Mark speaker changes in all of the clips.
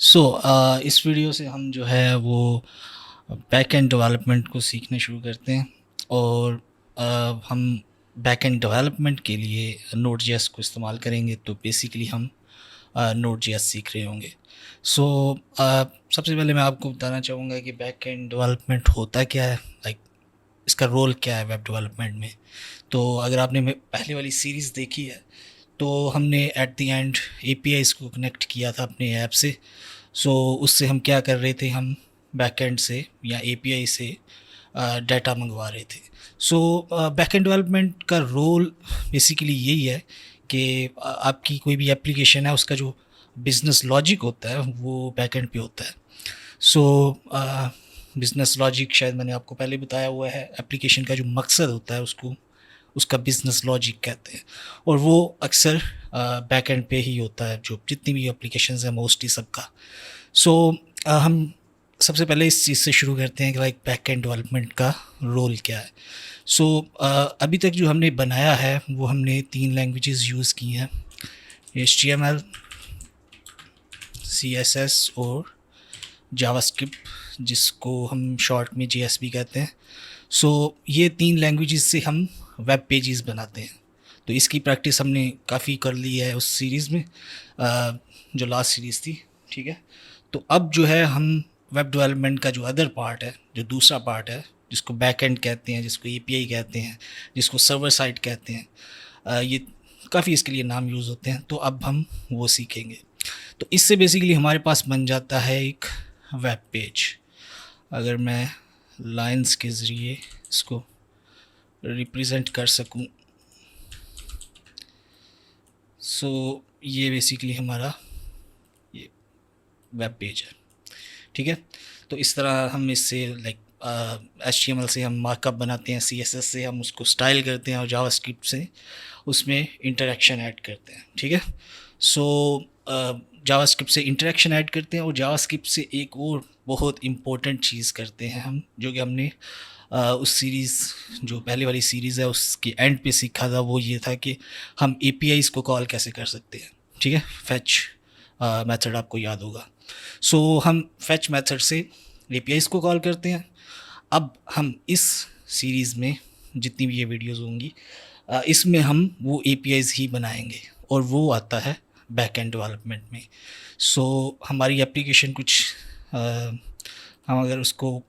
Speaker 1: इस वीडियो से हम जो है वो बैक एंड डेवलपमेंट को सीखना शुरू करते हैं और हम बैक एंड डेवलपमेंट के लिए नोड जेएस को इस्तेमाल करेंगे। तो बेसिकली हम नोड जेएस सीख रहे होंगे। सबसे पहले मैं आपको बताना चाहूँगा कि बैक एंड डेवलपमेंट होता क्या है, लाइक इसका रोल क्या है वेब डेवलपमेंट में। तो अगर आपने पहले वाली सीरीज़ देखी है तो हमने एट द एंड एपीआईज़ को कनेक्ट किया था अपने ऐप से। उससे हम क्या कर रहे थे, हम बैकएंड से या एपीआई से डाटा मंगवा रहे थे। बैकएंड डेवलपमेंट का रोल बेसिकली यही है कि आपकी कोई भी एप्लीकेशन है उसका जो बिज़नेस लॉजिक होता है वो बैकएंड पे होता है। बिज़नेस लॉजिक शायद मैंने आपको पहले बताया हुआ है। एप्लीकेशन का जो मकसद होता है उसको उसका बिज़नेस लॉजिक कहते हैं और वो अक्सर बैक एंड पे ही होता है, जो जितनी भी एप्लीकेशंस हैं मोस्टली सबका। हम सबसे पहले इस चीज़ से शुरू करते हैं कि लाइक बैक एंड डेवलपमेंट का रोल क्या है। अभी तक जो हमने बनाया है वो हमने 3 लैंग्वेजेस यूज़ की हैं, HTML, CSS और जावास्क्रिप्ट, जिसको हम शॉर्ट में JS भी कहते हैं। ये 3 लैंग्वेजेस से हम वेब पेजेस बनाते हैं। तो इसकी प्रैक्टिस हमने काफ़ी कर ली है उस सीरीज़ में, जो लास्ट सीरीज़ थी, ठीक है। तो अब जो है हम वेब डेवलपमेंट का जो अदर पार्ट है, जो दूसरा पार्ट है, जिसको बैक एंड कहते हैं, जिसको एपीआई कहते हैं, जिसको सर्वर साइड कहते हैं, ये काफ़ी इसके लिए नाम यूज़ होते हैं। तो अब हम वो सीखेंगे। तो इससे बेसिकली हमारे पास बन जाता है एक वेब पेज। अगर मैं लाइंस के ज़रिए इसको रिप्रेजेंट कर सकूं, ये बेसिकली हमारा ये वेब पेज है, ठीक है। तो इस तरह हम इससे लाइक HTML से हम मार्कअप बनाते हैं, CSS से हम उसको स्टाइल करते हैं और जावास्क्रिप्ट से उसमें इंटरेक्शन ऐड करते हैं, ठीक है। जावास्क्रिप्ट से इंटरेक्शन ऐड करते हैं और जावास्क्रिप्ट से एक और बहुत इम्पोर्टेंट चीज़ करते हैं हम, जो कि हमने उस सीरीज़, जो पहले वाली सीरीज़ है उसके एंड पे सीखा था। वो ये था कि हम APIs को कॉल कैसे कर सकते हैं, ठीक है। फैच मेथड आपको याद होगा। हम फैच मेथड से APIs को कॉल करते हैं। अब हम इस सीरीज़ में जितनी भी ये वीडियोज़ होंगी इसमें हम वो APIs ही बनाएंगे और वो आता है बैक एंड डेवलपमेंट में। हमारी एप्लीकेशन कुछ हम अगर उसको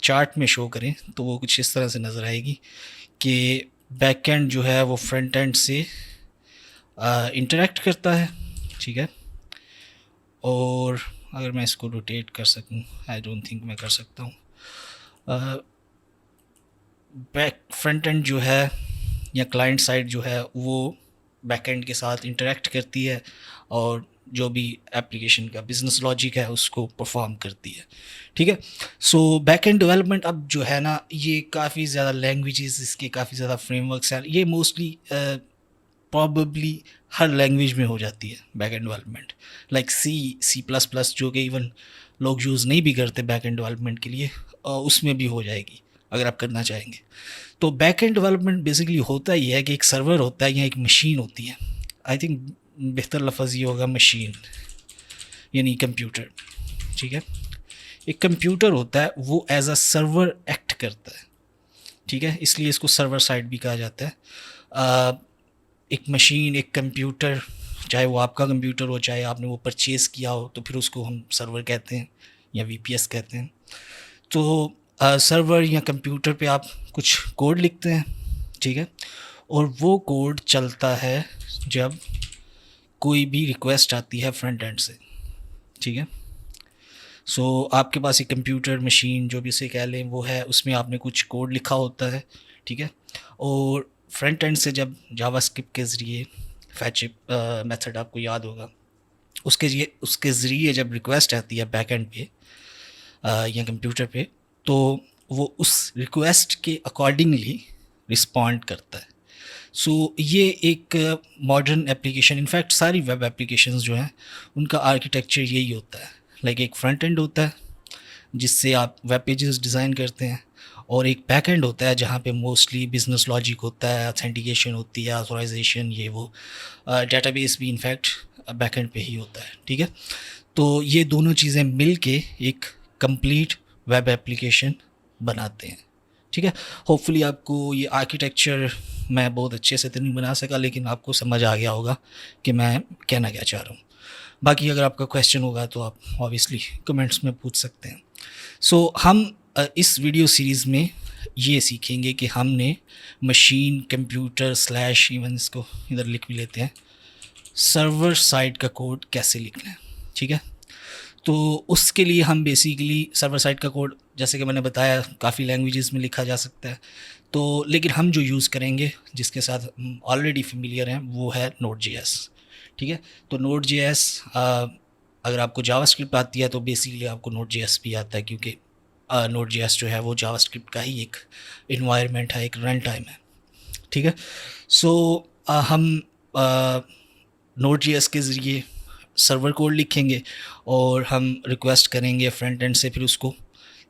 Speaker 1: चार्ट में शो करें तो वो कुछ इस तरह से नज़र आएगी कि बैक एंड जो है वो फ्रंट एंड से इंटरेक्ट करता है, ठीक है। और अगर मैं इसको रोटेट कर सकूं, आई डोंट थिंक मैं कर सकता हूँ। बैक फ्रंट एंड जो है या क्लाइंट साइड जो है वो बैक एंड के साथ इंटरेक्ट करती है और जो भी एप्लीकेशन का बिज़नेस लॉजिक है उसको परफॉर्म करती है, ठीक है। बैक एंड डेवलपमेंट अब जो है ना, ये काफ़ी ज़्यादा लैंग्वेजेस, इसके काफ़ी ज़्यादा फ्रेमवर्क्स हैं। ये मोस्टली प्रॉबली हर लैंग्वेज में हो जाती है back and development, like C++, जो कि इवन लोग यूज़ नहीं भी करते बैक एंड डेवलपमेंट के लिए, उसमें भी हो जाएगी अगर आप करना चाहेंगे। तो बैक एंड डेवलपमेंट बेसिकली होता ही है कि एक सर्वर होता है या एक मशीन होती है। आई थिंक बेहतर लफ्ज़ ये होगा मशीन, यानी कंप्यूटर, ठीक है। एक कंप्यूटर होता है, वो एज अ सर्वर एक्ट करता है, ठीक है, इसलिए इसको सर्वर साइड भी कहा जाता है। एक मशीन, एक कंप्यूटर, चाहे वो आपका कंप्यूटर हो, चाहे आपने वो परचेज़ किया हो, तो फिर उसको हम सर्वर कहते हैं या VPS कहते हैं। तो सर्वर या कंप्यूटर पे आप कुछ कोड लिखते हैं, ठीक है, और वो कोड चलता है जब कोई भी रिक्वेस्ट आती है फ्रंट एंड से, ठीक है। आपके पास एक कंप्यूटर, मशीन, जो भी इसे कह लें, वो है, उसमें आपने कुछ कोड लिखा होता है, ठीक है। और फ्रंट एंड से जब जावास्क्रिप्ट के ज़रिए फैच मेथड आपको याद होगा, उसके ज़रिए जब रिक्वेस्ट आती है बैक एंड पे या कंप्यूटर पे, तो वो उस रिक्वेस्ट के अकॉर्डिंगली रिस्पॉन्ड करता है। ये एक मॉडर्न एप्लीकेशन, इनफैक्ट सारी वेब एप्लीकेशंस जो हैं उनका आर्किटेक्चर यही होता है। लाइक एक फ्रंट एंड होता है जिससे आप वेब पेजेस डिज़ाइन करते हैं, और एक बैक एंड होता है जहाँ पे मोस्टली बिजनेस लॉजिक होता है, ऑथेंटिकेशन होती है, ऑथराइजेशन, ये वो, डेटाबेस भी इनफैक्ट बैक एंड पे ही होता है, ठीक है। तो ये दोनों चीज़ें मिल के एक कंप्लीट वेब एप्लीकेशन बनाते हैं, ठीक है। होपफुली आपको ये आर्किटेक्चर मैं बहुत अच्छे से तो नहीं बना सका, लेकिन आपको समझ आ गया होगा कि मैं कहना क्या चाह रहा हूँ। बाकी अगर आपका क्वेश्चन होगा तो आप ऑब्वियसली कमेंट्स में पूछ सकते हैं। सो हम इस वीडियो सीरीज़ में ये सीखेंगे कि हमने मशीन कंप्यूटर स्लैश, इवन इसको इधर लिख भी लेते हैं, सर्वर साइड का कोड कैसे लिखना है, ठीक है। तो उसके लिए हम बेसिकली सर्वर साइड का कोड, जैसे कि मैंने बताया, काफ़ी लैंग्वेजेस में लिखा जा सकता है। तो लेकिन हम जो यूज़ करेंगे, जिसके साथ ऑलरेडी फेमिलियर हैं, वो है Node.js, ठीक है। तो Node.js, अगर आपको जावास्क्रिप्ट आती है तो बेसिकली आपको Node.js भी आता है, क्योंकि Node.js जो है वो जावास्क्रिप्ट का ही एक इन्वायरमेंट है, एक रन टाइम है, ठीक है। सो हम Node.js के ज़रिए सर्वर कोड लिखेंगे और हम रिक्वेस्ट करेंगे फ्रंट एंड से फिर उसको,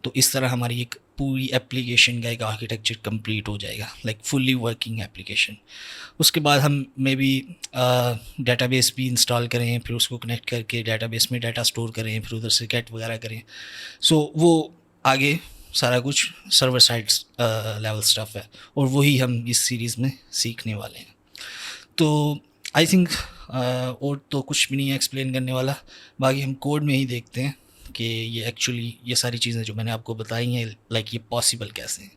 Speaker 1: तो इस तरह हमारी एक पूरी एप्लीकेशन का एक आर्किटेक्चर कंप्लीट हो जाएगा, लाइक फुल्ली वर्किंग एप्लीकेशन। उसके बाद हम मे बी डेटाबेस भी इंस्टॉल करें, फिर उसको कनेक्ट करके डेटाबेस में डाटा स्टोर करें, फिर उधर से गेट वगैरह करें। सो वो आगे सारा कुछ सर्वर साइड लेवल स्टफ है, और वही हम इस सीरीज़ में सीखने वाले हैं। तो आई थिंक और तो कुछ भी नहीं है एक्सप्लेन करने वाला। बाकी हम कोड में ही देखते हैं कि ये एक्चुअली ये सारी चीज़ें जो मैंने आपको बताई हैं, लाइक ये पॉसिबल कैसे हैं,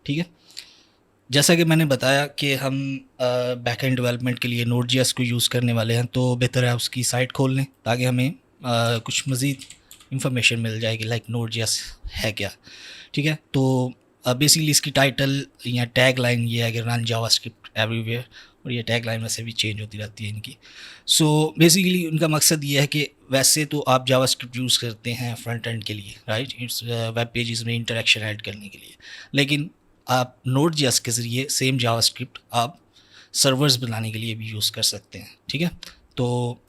Speaker 1: ठीक है। जैसा कि मैंने बताया कि हम बैक एंड डेवलपमेंट के लिए Node.js को यूज़ करने वाले हैं, तो बेहतर है उसकी साइट खोल लें ताकि हमें कुछ मज़ीद इंफॉर्मेशन मिल जाएगी, लाइक Node.js है क्या, ठीक है। तो बेसिकली इसकी टाइटल या टैग लाइन ये है कि रन जावास्क्रिप्ट एवरीवेयर, और ये टैग लाइन वैसे भी चेंज होती रहती है इनकी। सो बेसिकली उनका मकसद ये है कि वैसे तो आप जावास्क्रिप्ट यूज़ करते हैं फ्रंट एंड के लिए, राइट, इट्स वेब पेजेस में इंटरेक्शन ऐड करने के लिए, लेकिन आप Node.js के ज़रिए सेम जावास्क्रिप्ट आप सर्वर्स बनाने के लिए भी यूज़ कर सकते हैं, ठीक है। तो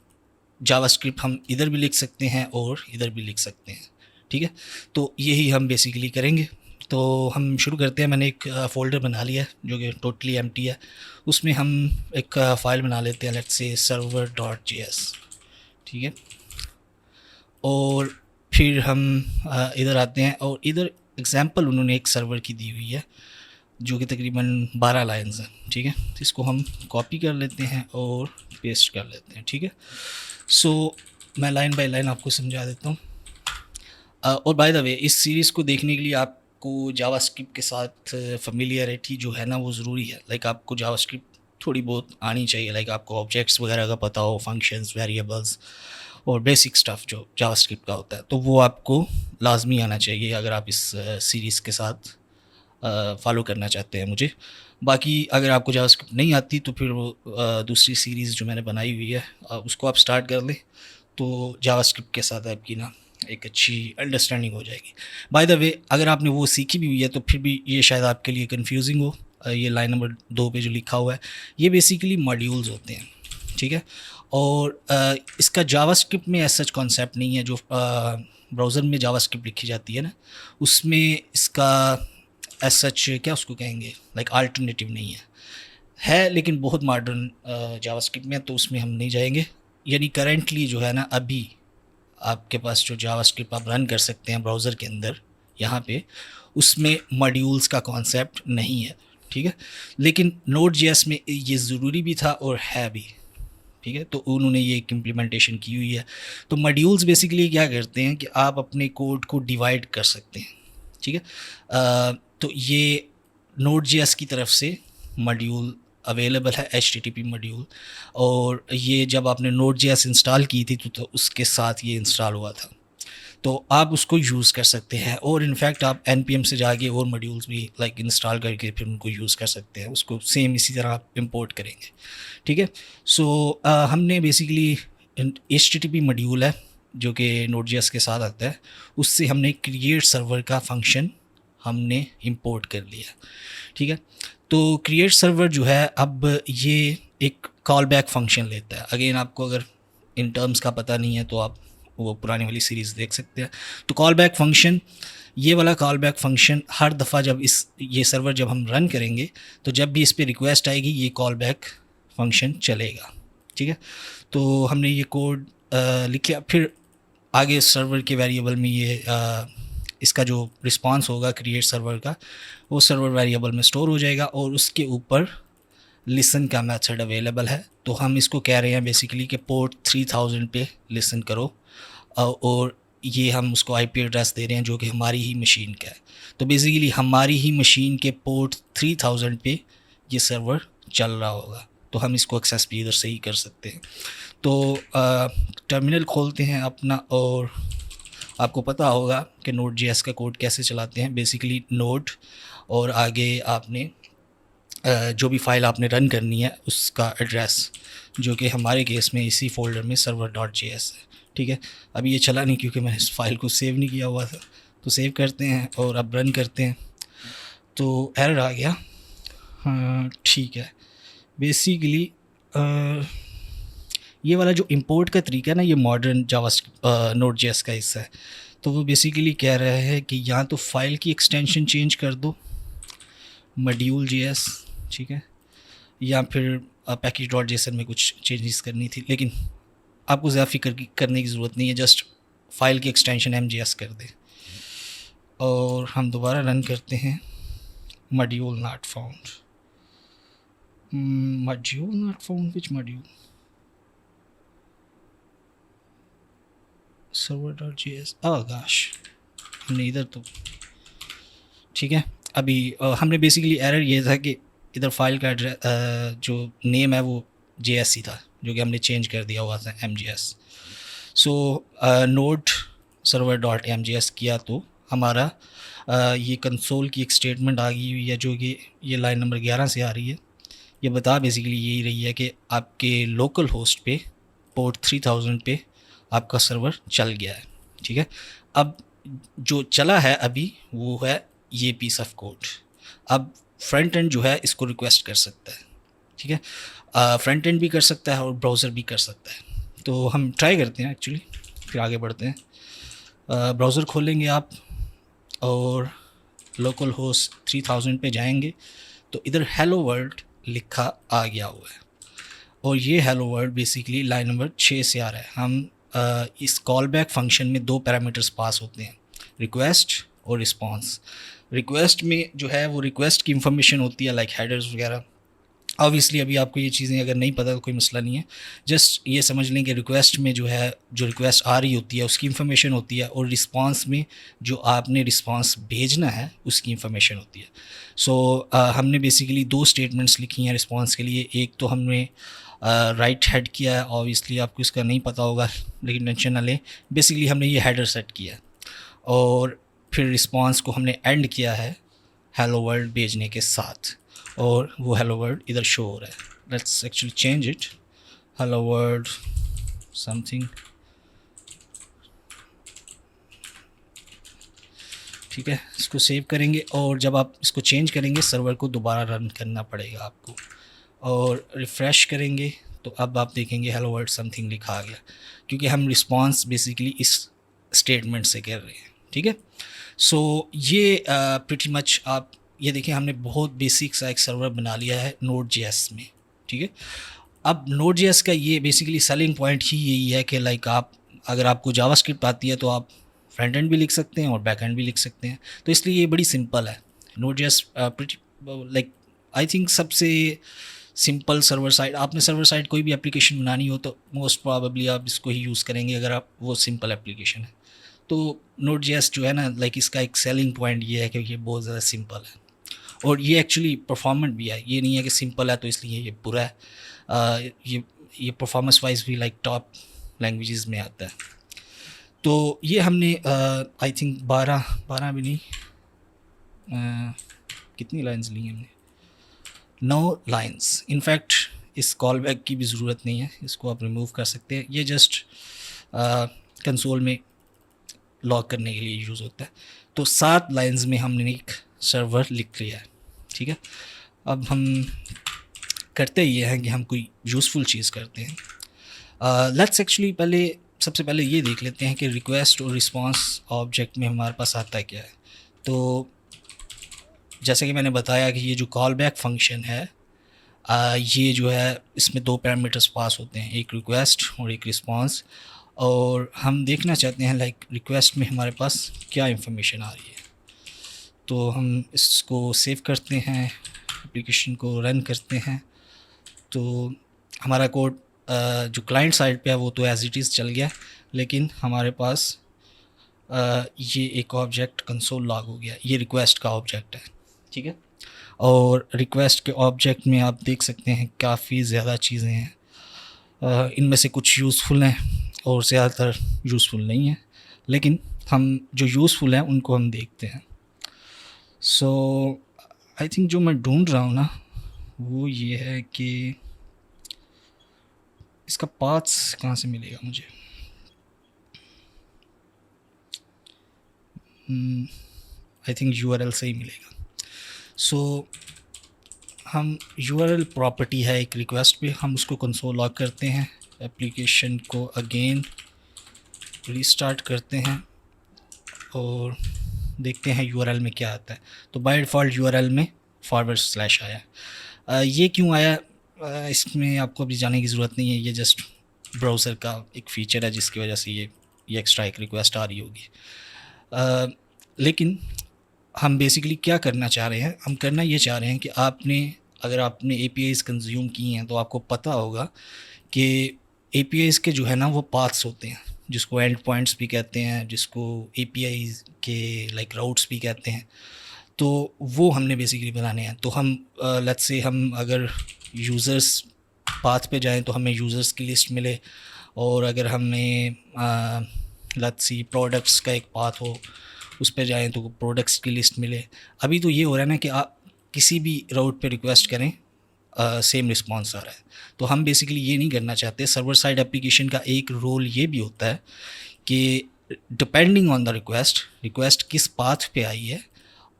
Speaker 1: जावास्क्रिप्ट हम इधर भी लिख सकते हैं और इधर भी लिख सकते हैं, ठीक है। तो यही हम बेसिकली करेंगे। तो हम शुरू करते हैं। मैंने एक फ़ोल्डर बना लिया है जो कि टोटली एम्प्टी है। उसमें हम एक फ़ाइल बना लेते हैं, लेट्स से server.js, ठीक है। और फिर हम इधर आते हैं, और इधर एग्जांपल उन्होंने एक सर्वर की दी हुई है जो कि तकरीबन 12 लाइन्स हैं, ठीक है। तो इसको हम कॉपी कर लेते हैं और पेस्ट कर लेते हैं, ठीक है। सो मैं लाइन बाय लाइन आपको समझा देता हूँ। और बाय द वे, इस सीरीज़ को देखने के लिए आपको जावास्क्रिप्ट के साथ फेमिलियरिटी जो है ना वो ज़रूरी है। लाइक आपको जावास्क्रिप्ट थोड़ी बहुत आनी चाहिए, लाइक आपको ऑब्जेक्ट्स वगैरह का पता हो, फंक्शंस, वेरिएबल्स और बेसिक स्टफ़ जो जावास्क्रिप्ट का होता है, तो वो आपको लाजमी आना चाहिए अगर आप इस सीरीज़ के साथ फॉलो करना चाहते हैं मुझे। बाकी अगर आपको जावास्क्रिप्ट नहीं आती तो फिर वो दूसरी सीरीज़ जो मैंने बनाई हुई है उसको आप स्टार्ट कर लें, तो जावास्क्रिप्ट के साथ आपकी ना एक अच्छी अंडरस्टैंडिंग हो जाएगी। बाय द वे, अगर आपने वो सीखी भी हुई है तो फिर भी ये शायद आपके लिए कंफ्यूजिंग हो। ये लाइन नंबर 2 पे जो लिखा हुआ है ये बेसिकली मॉड्यूल्स होते हैं, ठीक है। और इसका जावास्क्रिप्ट में ऐसा कॉन्सेप्ट नहीं है। जो ब्राउज़र में जावास्क्रिप्ट लिखी जाती है ना, उसमें इसका एज सच क्या उसको कहेंगे, लाइक अल्टरनेटिव नहीं है लेकिन बहुत मॉडर्न जावास्क्रिप्ट में, तो उसमें हम नहीं जाएंगे। यानी करेंटली जो है ना, अभी आपके पास जो जावास्क्रिप्ट आप रन कर सकते हैं ब्राउज़र के अंदर, यहाँ पे उसमें मॉड्यूल्स का कॉन्सेप्ट नहीं है, ठीक है। लेकिन Node.js में ये ज़रूरी भी था और है भी, ठीक है। तो उन्होंने ये एक इम्प्लीमेंटेशन की हुई है। तो मॉड्यूल्स बेसिकली क्या करते हैं कि आप अपने कोड को डिवाइड कर सकते हैं, ठीक है। तो ये Node.js की तरफ से मॉड्यूल अवेलेबल है, HTTP मॉड्यूल, और ये जब आपने Node.js इंस्टॉल की थी तो उसके साथ ये इंस्टॉल हुआ था, तो आप उसको यूज़ कर सकते हैं। और इनफैक्ट आप npm से जाके और मॉड्यूल्स भी लाइक इंस्टॉल करके फिर उनको यूज़ कर सकते हैं, उसको सेम इसी तरह आप इंपोर्ट करेंगे, ठीक है। सो हमने बेसिकली HTTP मॉड्यूल है जो कि Node.js के साथ आता है, उससे हमने क्रिएट सर्वर का फंक्शन हमने इंपोर्ट कर लिया, ठीक है। तो क्रिएट सर्वर जो है, अब ये एक कॉल बैक फंक्शन लेता है। अगेन आपको अगर इन टर्म्स का पता नहीं है तो आप वो पुरानी वाली सीरीज़ देख सकते हैं। तो कॉल बैक फंक्शन, ये वाला कॉल बैक फंक्शन हर दफ़ा जब ये सर्वर जब हम रन करेंगे तो जब भी इस पर रिक्वेस्ट आएगी ये कॉल बैक फंक्शन चलेगा, ठीक है। तो हमने ये कोड लिखा। फिर आगे सर्वर के वेरिएबल में ये इसका जो रिस्पांस होगा क्रिएट सर्वर का, वो सर्वर वेरिएबल में स्टोर हो जाएगा और उसके ऊपर लिसन का मेथड अवेलेबल है। तो हम इसको कह रहे हैं बेसिकली कि पोर्ट 3000 पे लिसन करो, और ये हम उसको आईपी एड्रेस दे रहे हैं जो कि हमारी ही मशीन का है। तो बेसिकली हमारी ही मशीन के पोर्ट 3000 पे ये सर्वर चल रहा होगा, तो हम इसको एक्सेस भी इधर से ही कर सकते हैं। तो टर्मिनल खोलते हैं अपना, और आपको पता होगा कि Node.js का कोड कैसे चलाते हैं। बेसिकली नोड और आगे आपने जो भी फ़ाइल आपने रन करनी है उसका एड्रेस, जो कि हमारे केस में इसी फोल्डर में server.js है। ठीक है, अभी ये चला नहीं क्योंकि मैंने इस फाइल को सेव नहीं किया हुआ था। तो सेव करते हैं और अब रन करते हैं, तो एरर आ गया। हाँ ठीक है, बेसिकली ये वाला जो इंपोर्ट का तरीका है ना, ये मॉडर्न जावा Node.js का हिस्सा है। तो वो बेसिकली कह रहा है कि या तो फाइल की एक्सटेंशन चेंज कर दो module.js, ठीक है, या फिर package.json में कुछ चेंजेस करनी थी, लेकिन आपको ज़्यादा फिक्र करने की ज़रूरत नहीं है, जस्ट फाइल की एक्सटेंशन mjs कर दें। और हम दोबारा रन करते हैं, module not found, module not found, which module? server.js, oh gosh, हमने इधर तो ठीक है। अभी हमने बेसिकली एरर ये था कि इधर फाइल का एड्रेस जो नेम है वो JSC था, जो कि हमने चेंज कर दिया हुआ था mjs। सो नोड server.mjs किया तो हमारा ये कंसोल की एक स्टेटमेंट आ गई हुई है, जो कि ये लाइन नंबर 11 से आ रही है। ये बता बेसिकली यही रही है कि आपके लोकल होस्ट पे पोर्ट 3000 पे आपका सर्वर चल गया है। ठीक है, अब जो चला है अभी वो है ये पीस ऑफ कोड। अब फ्रंट एंड जो है इसको रिक्वेस्ट कर सकता है। ठीक है, फ्रंट एंड भी कर सकता है और ब्राउज़र भी कर सकता है। तो हम ट्राई करते हैं एक्चुअली, फिर आगे बढ़ते हैं। ब्राउज़र खोलेंगे आप और लोकल होस्ट 3000 पे जाएंगे, तो इधर हेलो वर्ल्ड लिखा आ गया हुआ है, और ये hello world basically line number 6 से आ रहा है। हम इस कॉल बैक फंक्शन में दो पैरामीटर्स पास होते हैं, रिक्वेस्ट और रिस्पांस। रिक्वेस्ट में जो है वो रिक्वेस्ट की इंफॉर्मेशन होती है, लाइक हेडर्स वगैरह। ऑब्वियसली अभी आपको ये चीज़ें अगर नहीं पता तो कोई मसला नहीं है, जस्ट ये समझ लें कि रिक्वेस्ट में जो है जो रिक्वेस्ट आ रही होती है उसकी इन्फॉर्मेशन होती है, और रिस्पांस में जो आपने रिस्पांस भेजना है उसकी इन्फॉर्मेशन होती है। सो हमने बेसिकली दो स्टेटमेंट्स लिखी हैं रिस्पांस के लिए। एक तो हमने राइट हेड किया है, ऑब्वियसली आपको इसका नहीं पता होगा लेकिन टेंशन ना लें, बेसिकली हमने ये हेडर सेट किया है, और फिर रिस्पांस को हमने एंड किया है हेलो वर्ल्ड भेजने के साथ, और वो हेलो वर्ल्ड इधर शो हो रहा है। Let's actually change it, hello world something. ठीक है, इसको सेव करेंगे, और जब आप इसको चेंज करेंगे सर्वर को दोबारा रन करना पड़ेगा आपको, और रिफ़्रेश करेंगे तो अब आप देखेंगे हेलो वर्ल्ड समथिंग लिखा आ गया, क्योंकि हम रिस्पांस बेसिकली इस स्टेटमेंट से कर रहे हैं। ठीक है, सो ये प्रिटी मच आप ये देखें, हमने बहुत बेसिक सा एक सर्वर बना लिया है Node.js में। ठीक है, अब Node.js का ये बेसिकली सेलिंग पॉइंट ही यही है कि लाइक आप अगर आपको जावास्क्रिप्ट आती है तो आप फ्रंट एंड भी लिख सकते हैं और बैक एंड भी लिख सकते हैं। तो इसलिए ये बड़ी सिंपल है Node.js, लाइक आई थिंक सबसे सिंपल सर्वर साइड। आपने सर्वर साइड कोई भी एप्लीकेशन बनानी हो तो मोस्ट प्रॉबेबली आप इसको ही यूज़ करेंगे अगर आप वो सिंपल एप्लीकेशन है। तो Node.js जो है ना, लाइक इसका एक सेलिंग पॉइंट ये है कि ये बहुत ज़्यादा सिंपल है, और ये एक्चुअली परफॉर्मेंट भी है। ये नहीं है कि सिंपल है तो इसलिए ये बुरा है। ये परफॉर्मेंस वाइज भी लाइक टॉप लैंग्वेजेस में आता है। तो ये हमने आई थिंक 12 भी नहीं, कितनी लाइंस ली हमने, 9 लाइंस। इनफैक्ट इस कॉल बैक की भी ज़रूरत नहीं है, इसको आप रिमूव कर सकते हैं। ये जस्ट कंसोल में लॉग करने के लिए यूज़ होता है। तो 7 लाइंस में हमने एक सर्वर लिख लिया है। ठीक है, अब हम करते ये हैं कि हम कोई यूज़फुल चीज़ करते हैं। लेट्स एक्चुअली सबसे पहले ये देख लेते हैं कि रिक्वेस्ट और रिस्पांस ऑब्जेक्ट में हमारे पास आता क्या है। तो जैसे कि मैंने बताया कि ये जो कॉल बैक फंक्शन है, ये जो है इसमें 2 पैरामीटर्स पास होते हैं, एक रिक्वेस्ट और एक रिस्पांस। और हम देखना चाहते हैं लाइक रिक्वेस्ट में हमारे पास क्या इंफॉर्मेशन आ रही है। तो हम इसको सेव करते हैं, एप्लीकेशन को रन करते हैं। तो हमारा कोड जो क्लाइंट साइड पे है वो तो एज़ इट इज़ चल गया, लेकिन हमारे पास ये एक ऑब्जेक्ट कंसोल लॉग हो गया, ये रिक्वेस्ट का ऑब्जेक्ट है, ठीक है। और रिक्वेस्ट के ऑब्जेक्ट में आप देख सकते हैं काफ़ी ज़्यादा चीज़ें हैं, इनमें से कुछ यूज़फुल हैं और ज़्यादातर यूज़फुल नहीं हैं, लेकिन हम जो यूज़फुल हैं उनको हम देखते हैं। सो आई थिंक जो मैं ढूंढ रहा हूँ ना वो ये है कि इसका पाथ्स कहाँ से मिलेगा मुझे। आई थिंक यूआरएल से ही मिलेगा। सो हम यूआरएल प्रॉपर्टी है एक रिक्वेस्ट पे, हम उसको कंसोल लॉग करते हैं, एप्लीकेशन को अगेन रीस्टार्ट करते हैं और देखते हैं यूआरएल में क्या आता है। तो बाय डिफ़ॉल्ट यूआरएल में फॉरवर्ड स्लैश आया। ये क्यों आया, इसमें आपको अभी जाने की ज़रूरत नहीं है, ये जस्ट ब्राउज़र का एक फ़ीचर है जिसकी वजह से ये एक्स्ट्रा एक रिक्वेस्ट आ रही होगी। लेकिन हम बेसिकली क्या करना चाह रहे हैं, हम करना ये चाह रहे हैं कि अगर आपने APIs कंज्यूम की हैं तो आपको पता होगा कि APIs के जो है ना वो पाथ्स होते हैं, जिसको एंड पॉइंट्स भी कहते हैं, जिसको APIs के लाइक राउट्स भी कहते हैं। तो वो हमने बेसिकली बनाने हैं। तो हम लेट्स से हम अगर यूज़र्स पाथ पे जाएं तो हमें यूज़र्स की लिस्ट मिले, और अगर हमें लेट्स सी प्रोडक्ट्स का एक पाथ हो उस पे जाएं तो प्रोडक्ट्स की लिस्ट मिले। अभी तो ये हो रहा है ना कि आप किसी भी राउट पे रिक्वेस्ट करें सेम रिस्पॉन्स आ रहा है। तो हम बेसिकली ये नहीं करना चाहते। सर्वर साइड एप्लीकेशन का एक रोल ये भी होता है कि डिपेंडिंग ऑन द रिक्वेस्ट किस पाथ पे आई है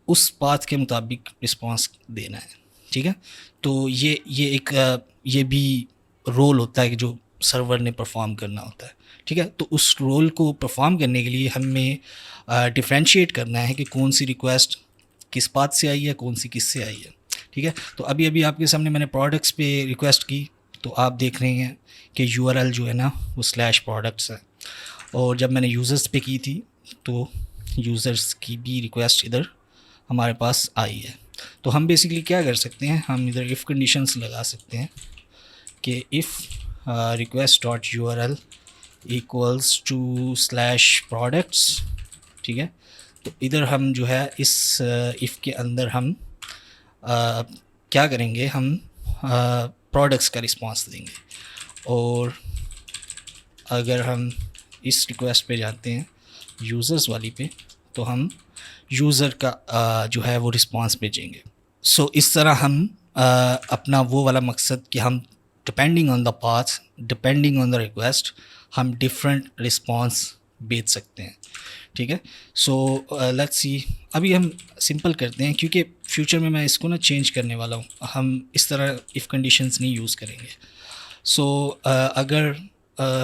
Speaker 1: उस पाथ के मुताबिक रिस्पॉन्स देना है, ठीक है। तो ये भी रोल होता है कि जो सर्वर ने परफॉर्म करना होता है, ठीक है। तो उस रोल को परफॉर्म करने के लिए हमें डिफ्रेंशिएट करना है कि कौन सी रिक्वेस्ट किस पाथ से आई है, कौन सी किस से आई है, ठीक है। तो अभी अभी आपके सामने मैंने प्रोडक्ट्स पे रिक्वेस्ट की, तो आप देख रहे हैं कि यूआरएल जो है ना वो स्लैश प्रोडक्ट्स है। और जब मैंने यूज़र्स पे की थी तो यूज़र्स की भी रिक्वेस्ट इधर हमारे पास आई है। तो हम बेसिकली क्या कर सकते हैं, हम इधर इफ़ कंडीशंस लगा सकते हैं कि if request dot URL equals to slash products, ठीक है। तो इधर हम जो है इस इफ़ के अंदर हम क्या करेंगे, हम प्रोडक्ट्स का रिस्पांस देंगे। और अगर हम इस रिक्वेस्ट पे जाते हैं यूज़र्स वाली पे तो हम यूज़र का जो है वो रिस्पांस भेजेंगे। सो इस तरह हम अपना वो वाला मकसद कि हम depending on the path, depending on the request, हम डिफरेंट रिस्पांस भेज सकते हैं, ठीक है। सो लेट्स सी, अभी हम सिंपल करते हैं क्योंकि फ्यूचर में मैं इसको ना चेंज करने वाला हूँ। हम इस तरह इफ़ कंडीशंस नहीं यूज़ करेंगे। सो अगर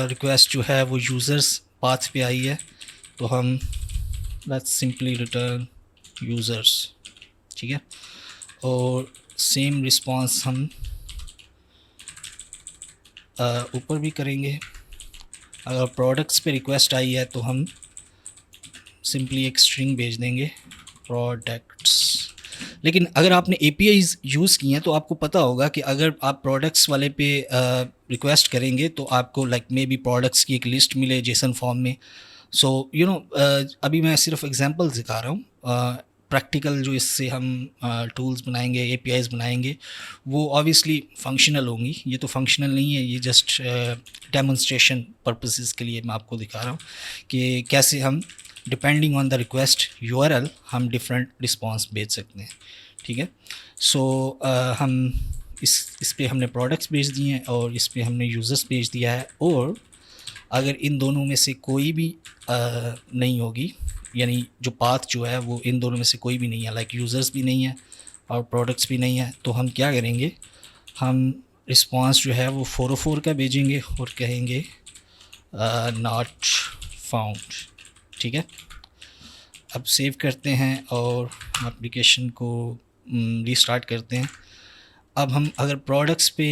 Speaker 1: रिक्वेस्ट जो है वो यूज़र्स पाथ पे आई है तो हम लेट्स सिंपली रिटर्न यूज़र्स, ठीक है। और सेम रिस्पांस हम ऊपर भी करेंगे। अगर प्रोडक्ट्स पे रिक्वेस्ट आई है तो हम सिंपली एक स्ट्रिंग भेज देंगे प्रोडक्ट्स। लेकिन अगर आपने APIs यूज़ की हैं तो आपको पता होगा कि अगर आप प्रोडक्ट्स वाले पे रिक्वेस्ट करेंगे तो आपको लाइक मे बी प्रोडक्ट्स की एक लिस्ट मिले जेसन फॉर्म में। सो यू नो अभी मैं सिर्फ एग्जांपल दिखा रहा हूँ। प्रैक्टिकल जो इससे हम टूल्स बनाएंगे, APIs बनाएंगे, वो ऑब्वियसली फंक्शनल होंगी। ये तो फंक्शनल नहीं है, ये जस्ट डेमोन्स्ट्रेशन पर्पसेस के लिए मैं आपको दिखा रहा हूँ कि कैसे हम depending on the request URL हम डिफरेंट रिस्पांस भेज सकते हैं, ठीक है। सो हम इस पे हमने प्रोडक्ट्स भेज दिए हैं और इस पे हमने यूज़र्स भेज दिया है। और अगर इन दोनों में से कोई भी नहीं होगी, यानी जो पाथ जो है वो इन दोनों में से कोई भी नहीं है, लाइक यूज़र्स भी नहीं है और प्रोडक्ट्स भी नहीं है, तो हम क्या करेंगे, हम रिस्पांस जो है वो 404 का भेजेंगे और कहेंगे नॉट फाउंड, ठीक है। अब सेव करते हैं और एप्लीकेशन को रीस्टार्ट करते हैं। अब हम अगर प्रोडक्ट्स पे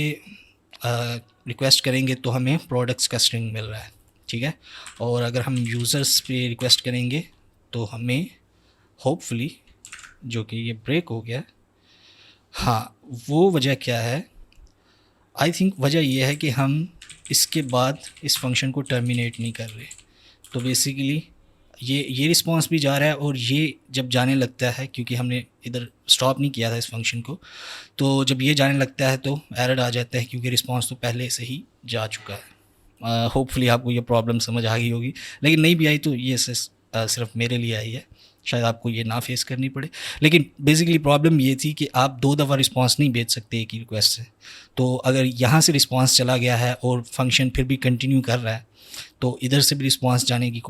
Speaker 1: रिक्वेस्ट करेंगे तो हमें प्रोडक्ट्स का स्ट्रिंग मिल रहा है, ठीक है। और अगर हम यूज़र्स पे रिक्वेस्ट करेंगे तो हमें होपफुली, जो कि ये ब्रेक हो गया, हाँ वो वजह क्या है, आई थिंक वजह ये है कि हम इसके बाद इस फंक्शन को टर्मिनेट नहीं कर रहे। तो बेसिकली ये रिस्पांस भी जा रहा है, और ये जब जाने लगता है, क्योंकि हमने इधर स्टॉप नहीं किया था इस फंक्शन को, तो जब ये जाने लगता है तो एरर आ जाता है, क्योंकि रिस्पांस तो पहले से ही जा चुका है। होपफुली आपको ये प्रॉब्लम समझ आ गई होगी, लेकिन नहीं भी आई तो ये सिर्फ मेरे लिए आई है, शायद आपको ये ना फेस करनी पड़े। लेकिन बेसिकली प्रॉब्लम ये थी कि आप 2 दफ़ा रिस्पांस नहीं भेज सकते एक ही रिक्वेस्ट से। तो अगर यहाँ से रिस्पांस चला गया है और फंक्शन फिर भी कंटिन्यू कर रहा है, तो इधर से भी रिस्पांस जाने की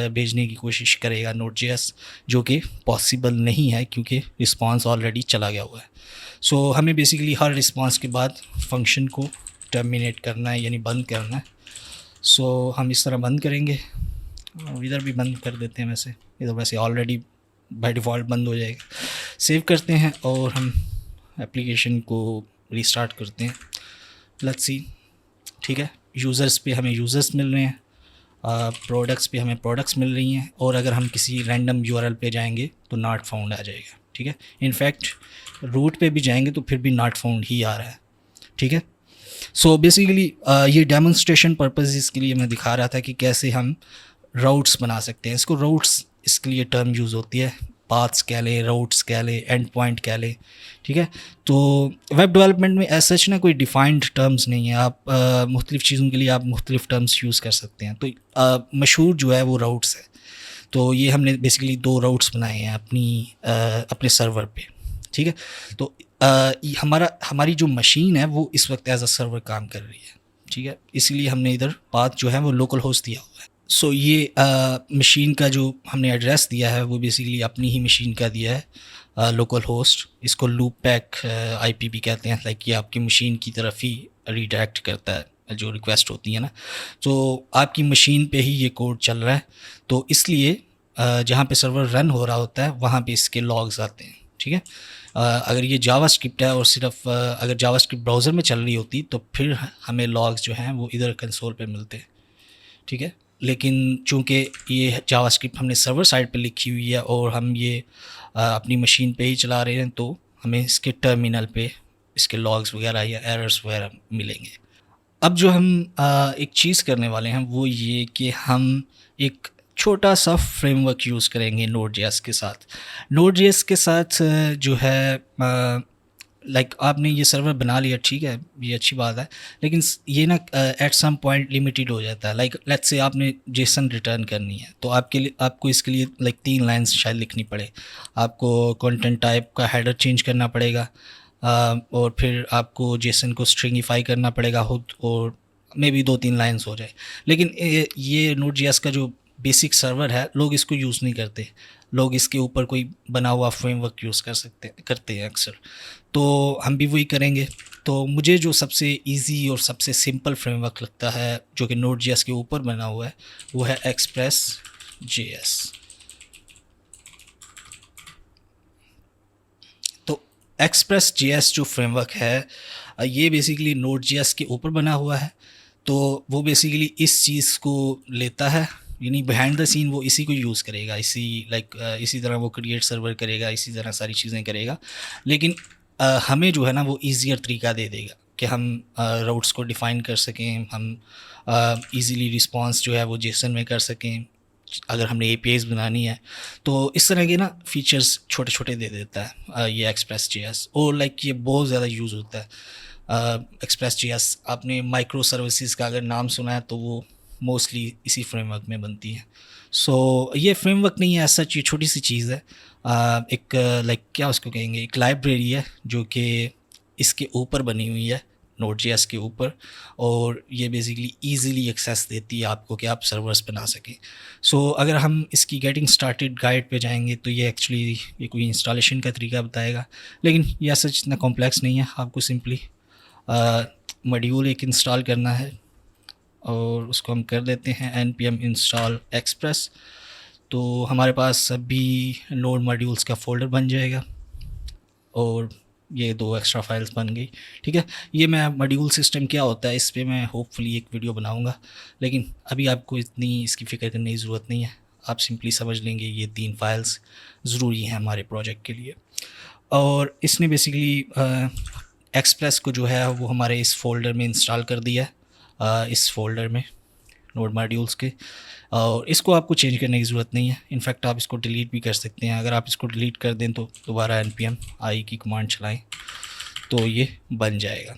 Speaker 1: भेजने की कोशिश करेगा Node.js, जो कि पॉसिबल नहीं है क्योंकि रिस्पांस ऑलरेडी चला गया हुआ है। सो हमें बेसिकली हर रिस्पांस के बाद फंक्शन को टर्मिनेट करना है, यानी बंद करना है। सो हम इस तरह बंद करेंगे, इधर भी बंद कर देते हैं, वैसे इधर वैसे ऑलरेडी बाय डिफ़ॉल्ट बंद हो जाएगा। सेव करते हैं और हम एप्लीकेशन को रीस्टार्ट करते हैं। लेट्स सी, ठीक है। यूज़र्स पे हमें यूज़र्स मिल रहे हैं, प्रोडक्ट्स पे हमें प्रोडक्ट्स मिल रही हैं, और अगर हम किसी रैंडम यूआरएल पे जाएंगे तो नॉट फाउंड आ जाएगा, ठीक है। इनफैक्ट रूट पे भी जाएंगे तो फिर भी नॉट फाउंड ही आ रहा है, ठीक है। सो बेसिकली ये डेमोन्स्ट्रेशन पर्पसेस के लिए मैं दिखा रहा था कि कैसे हम राउट्स बना सकते हैं। इसको राउट्स, इसके लिए टर्म यूज़ होती है, पाथ्स कह लें, राउट्स कह लें, एंड पॉइंट कह लें, ठीक है। तो वेब डेवलपमेंट में एज सच ना कोई डिफाइंड टर्म्स नहीं है, आप मुख्तलिफ़ चीज़ों के लिए आप मुख्तलिफ़ टर्म्स यूज़ कर सकते हैं। तो मशहूर जो है वो राउट्स है। तो ये हमने बेसिकली 2 राउट्स बनाए हैं अपने सर्वर पे, ठीक है। तो हमारी जो मशीन है वो इस वक्त एज अ सर्वर काम कर रही है, ठीक है। इसीलिए हमने इधर पाथ जो है वो लोकल होस्ट दिया हुआ है। सो ये मशीन का जो हमने एड्रेस दिया है वो बेसिकली अपनी ही मशीन का दिया है, लोकल होस्ट। इसको लूप पैक आईपी भी कहते हैं, लाइक ये आपकी मशीन की तरफ ही रिडायरेक्ट करता है जो रिक्वेस्ट होती है ना। तो आपकी मशीन पे ही ये कोड चल रहा है, तो इसलिए जहाँ पे सर्वर रन हो रहा होता है वहाँ पे इसके लॉग्स आते हैं, ठीक है। अगर ये जावास्क्रिप्ट है और सिर्फ अगर जावास्क्रिप्ट ब्राउज़र में चल रही होती तो फिर हमें लॉग्स जो हैं वो इधर कंसोल पे मिलते हैं, ठीक है। लेकिन चूंकि ये जावास्क्रिप्ट हमने सर्वर साइड पे लिखी हुई है और हम ये अपनी मशीन पे ही चला रहे हैं, तो हमें इसके टर्मिनल पे इसके लॉग्स वगैरह या एरर्स वगैरह मिलेंगे। अब जो हम एक चीज़ करने वाले हैं वो ये कि हम एक छोटा सा फ्रेमवर्क यूज़ करेंगे Node.js के साथ। Node.js के साथ जो है लाइक आपने ये सर्वर बना लिया, ठीक है, ये अच्छी बात है, लेकिन ये ना एट सम पॉइंट लिमिटेड हो जाता है। लाइक लेट्स से आपने जेसन रिटर्न करनी है, तो आपको इसके लिए लाइक 3 लाइन्स शायद लिखनी पड़े। आपको कंटेंट टाइप का हेडर चेंज करना पड़ेगा, और फिर आपको जेसन को स्ट्रिंगिफाई करना पड़ेगा खुद, और मे बी 2-3 लाइन्स हो जाए। लेकिन ये Node.js का जो बेसिक सर्वर है, लोग इसको यूज़ नहीं करते। लोग इसके ऊपर कोई बना हुआ फ्रेमवर्क यूज़ करते हैं अक्सर। तो हम भी वही करेंगे। तो मुझे जो सबसे इजी और सबसे सिंपल फ्रेमवर्क लगता है जो कि Node.js के ऊपर बना हुआ है वो है Express.js। तो Express.js जो फ्रेमवर्क है ये बेसिकली Node.js के ऊपर बना हुआ है। तो वो बेसिकली इस चीज़ को लेता है, यानी बिहाइंड द सीन वो इसी को यूज़ करेगा, इसी तरह वो क्रिएट सर्वर करेगा, इसी तरह सारी चीज़ें करेगा। लेकिन हमें जो है ना वो ईज़ियर तरीका दे देगा कि हम राउट्स को डिफ़ाइन कर सकें, हम ईज़िली रिस्पांस जो है वो जेसन में कर सकें अगर हमने एपीआईज़ बनानी है। तो इस तरह के ना फ़ीचर्स छोटे छोटे दे देता है ये Express.js, और लाइक ये बहुत ज़्यादा यूज़ होता है Express.js। आपने माइक्रो सर्विसेज का अगर नाम सुना है तो वो मोस्टली इसी फ्रेमवर्क में बनती है। सो ये फ्रेमवर्क नहीं है ऐसा, ये छोटी सी चीज़ है, एक लाइक क्या उसको कहेंगे, एक लाइब्रेरी है जो कि इसके ऊपर बनी हुई है Node.js के ऊपर, और ये बेसिकली इजीली एक्सेस देती है आपको कि आप सर्वर्स बना सकें। सो अगर हम इसकी गेटिंग स्टार्टेड गाइड पे जाएंगे तो ये एक्चुअली ये कोई इंस्टॉलेशन का तरीका बताएगा, लेकिन यह सच इतना कॉम्प्लेक्स नहीं है। आपको सिंपली मॉड्यूल एक इंस्टॉल करना है और उसको हम कर देते हैं npm install express। तो हमारे पास सभी नोड मॉड्यूल्स का फ़ोल्डर बन जाएगा, और ये 2 एक्स्ट्रा फाइल्स बन गई, ठीक है। ये मैं मॉड्यूल सिस्टम क्या होता है इस पे मैं होपफुली एक वीडियो बनाऊँगा, लेकिन अभी आपको इतनी इसकी फ़िक्र करने की ज़रूरत नहीं है। आप सिंपली समझ लेंगे ये 3 फाइल्स ज़रूरी हैं हमारे प्रोजेक्ट के लिए। और इसने बेसिकली एक्सप्रेस को जो है वो हमारे इस फ़ोल्डर में इंस्टॉल कर दिया है, इस फ़ोल्डर में नोड मॉड्यूल्स के। और इसको आपको चेंज करने की ज़रूरत नहीं है, इनफैक्ट आप इसको डिलीट भी कर सकते हैं। अगर आप इसको डिलीट कर दें तो दोबारा npm i की कमांड चलाएं तो ये बन जाएगा।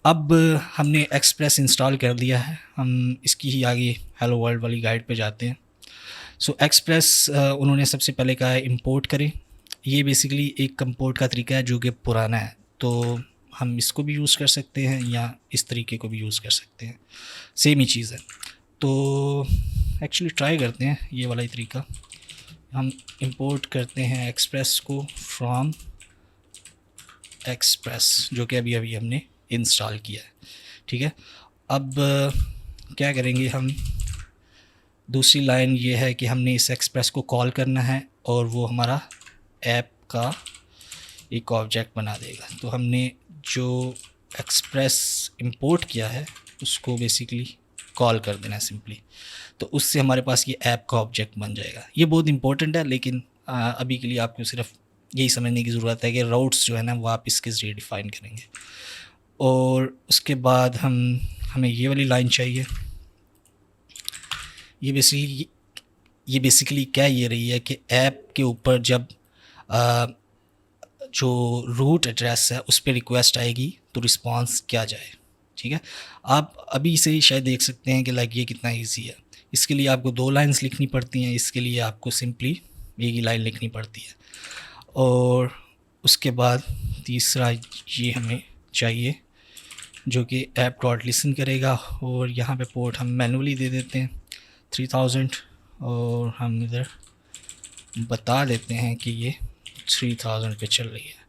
Speaker 1: अब हमने एक्सप्रेस इंस्टॉल कर दिया है, हम इसकी ही आगे हेलो वर्ल्ड वाली गाइड पे जाते हैं। सो एक्सप्रेस उन्होंने सबसे पहले कहा है इंपोर्ट करें। ये बेसिकली एक कंपोर्ट का तरीका है जो कि पुराना है, तो हम इसको भी यूज़ कर सकते हैं या इस तरीके को भी यूज़ कर सकते हैं, सेम ही चीज़ है। तो एक्चुअली ट्राई करते हैं ये वाला ही तरीका। हम इंपोर्ट करते हैं एक्सप्रेस को फ्रॉम एक्सप्रेस, जो कि अभी अभी हमने इंस्टॉल किया है, ठीक है। अब क्या करेंगे हम, दूसरी लाइन ये है कि हमने इस एक्सप्रेस को कॉल करना है और वो हमारा ऐप का एक ऑब्जेक्ट बना देगा। तो हमने जो एक्सप्रेस इंपोर्ट किया है उसको बेसिकली कॉल कर देना है सिंपली, तो उससे हमारे पास ये ऐप का ऑब्जेक्ट बन जाएगा। ये बहुत इंपॉर्टेंट है, लेकिन अभी के लिए आपको सिर्फ यही समझने की ज़रूरत है कि राउट्स जो है ना वो आप इसके ज़रिए डिफ़ाइन करेंगे। और उसके बाद हमें ये वाली लाइन चाहिए। ये बेसिकली क्या ये रही है कि ऐप के ऊपर जब जो रूट एड्रेस है उस पर रिक्वेस्ट आएगी तो रिस्पांस क्या जाए, ठीक है। आप अभी से ही शायद देख सकते हैं कि लाइक ये कितना इजी है। इसके लिए आपको 2 लाइंस लिखनी पड़ती हैं, इसके लिए आपको सिंपली एक ही लाइन लिखनी पड़ती है। और उसके बाद तीसरा ये हमें चाहिए जो कि ऐप डॉट लिसन करेगा, और यहाँ पे पोर्ट हम मैनुअली दे देते हैं 3000 और हम इधर बता देते हैं कि ये 3000 पे चल रही है।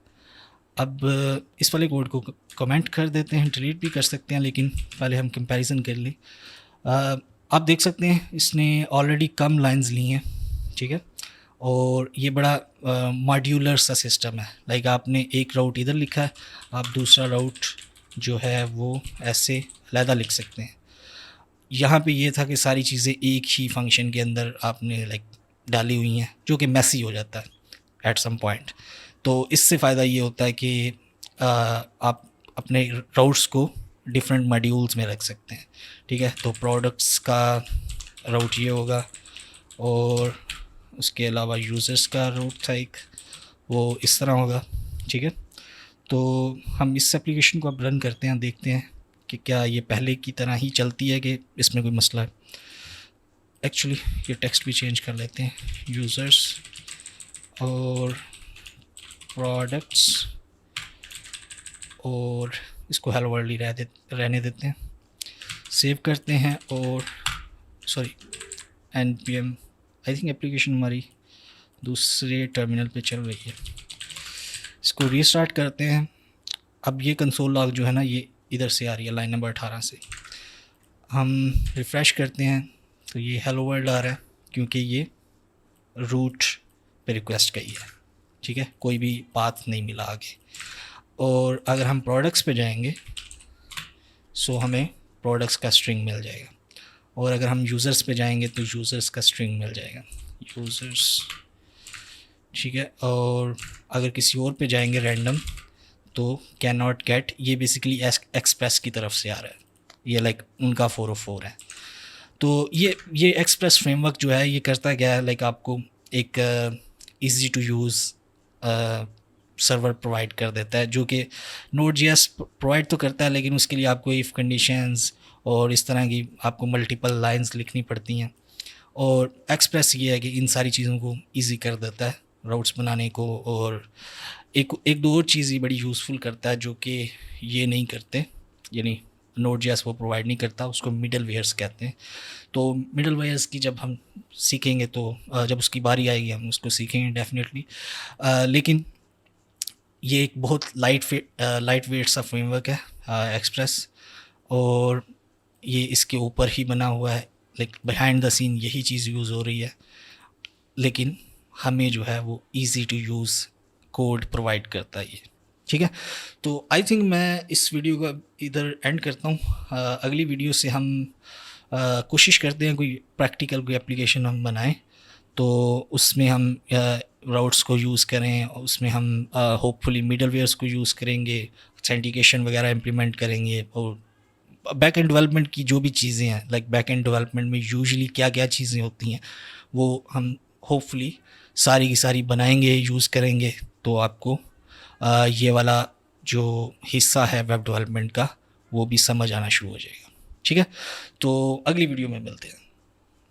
Speaker 1: अब इस वाले कोड को कमेंट कर देते हैं, डिलीट भी कर सकते हैं, लेकिन पहले हम कंपैरिजन कर लें। आप देख सकते हैं इसने ऑलरेडी कम लाइंस ली हैं, ठीक है। और ये बड़ा मॉड्यूलर सा सिस्टम है, लाइक आपने एक राउट इधर लिखा है, आप दूसरा राउट जो है वो ऐसे अलहदा लिख सकते हैं। यहाँ पे ये था कि सारी चीज़ें एक ही फंक्शन के अंदर आपने लाइक डाली हुई हैं, जो कि मैसी हो जाता है एट सम पॉइंट। तो इससे फ़ायदा ये होता है कि आप अपने राउट्स को डिफरेंट मॉड्यूल्स में रख सकते हैं, ठीक है। तो प्रोडक्ट्स का राउट ये होगा, और उसके अलावा यूज़र्स का रूट था एक, वो इस तरह होगा, ठीक है। तो हम इस एप्लीकेशन को अब रन करते हैं, देखते हैं कि क्या ये पहले की तरह ही चलती है कि इसमें कोई मसला है। एक्चुअली ये टेक्स्ट भी चेंज कर लेते हैं, यूज़र्स और प्रोडक्ट्स, और इसको हेलो वर्ल्ड ही रहने देते हैं। सेव करते हैं और sorry npm, I think application हमारी दूसरे टर्मिनल पे चल रही है। इसको रीस्टार्ट करते हैं। अब ये कंसोल लॉग जो है ना ये इधर से आ रही है, लाइन नंबर 18 से। हम रिफ़्रेश करते हैं तो ये हेलो वर्ल्ड आ रहा है, क्योंकि ये रूट पे रिक्वेस्ट गई है, ठीक है, कोई भी पाथ नहीं मिला आगे। और अगर हम प्रोडक्ट्स पे जाएंगे सो हमें प्रोडक्ट्स का स्ट्रिंग मिल जाएगा, और अगर हम यूज़र्स पे जाएंगे तो यूज़र्स का स्ट्रिंग मिल जाएगा, यूज़र्स, ठीक है। और अगर किसी और पे जाएंगे रैंडम तो कैन नॉट गेट, ये बेसिकली एक्सप्रेस की तरफ से आ रहा है, ये लाइक उनका 404 है। तो ये एक्सप्रेस फ्रेमवर्क जो है ये करता क्या है, लाइक आपको एक easy to use server provide कर देता है, जो कि Node.js प्रोवाइड तो करता है, लेकिन उसके लिए आपको इफ़ कंडीशंस और इस तरह की आपको मल्टीपल लाइंस लिखनी पड़ती हैं। और एक्सप्रेस ये है कि इन सारी चीज़ों को इजी कर देता है राउट्स बनाने को। और एक दो और चीज़ ये बड़ी यूज़फुल करता है जो कि ये नहीं करते, यानी Node.js वो प्रोवाइड नहीं करता, उसको मिडल वेयर्स कहते हैं। तो मिडल वेयर्स की जब हम सीखेंगे तो जब उसकी बारी आएगी हम उसको सीखेंगे डेफिनेटली। लेकिन ये एक बहुत लाइट वेट सा फ्रेमवर्क है एक्सप्रेस, और ये इसके ऊपर ही बना हुआ है, लाइक बिहाइंड द सीन यही चीज़ यूज़ हो रही है, लेकिन हमें जो है वो easy to use code provide करता है ये। ठीक है। तो आई थिंक मैं इस वीडियो को अब इधर एंड करता हूँ। अगली वीडियो से हम कोशिश करते हैं कोई प्रैक्टिकल कोई एप्लीकेशन हम बनाएं, तो उसमें हम राउट्स को यूज़ करें, उसमें हम होपफुली मिडलवेयर्स को यूज़ करेंगे, ऑथेंटिकेशन वगैरह इम्प्लीमेंट करेंगे, और बैक एंड डेवलपमेंट की जो भी चीज़ें हैं, लाइक बैक एंड डेवलपमेंट में यूजुअली क्या क्या चीज़ें होती हैं वो हम होपफुली सारी की सारी बनाएंगे, यूज़ करेंगे। तो आपको ये वाला जो हिस्सा है वेब डेवलपमेंट का वो भी समझ आना शुरू हो जाएगा। ठीक है, तो अगली वीडियो में मिलते हैं।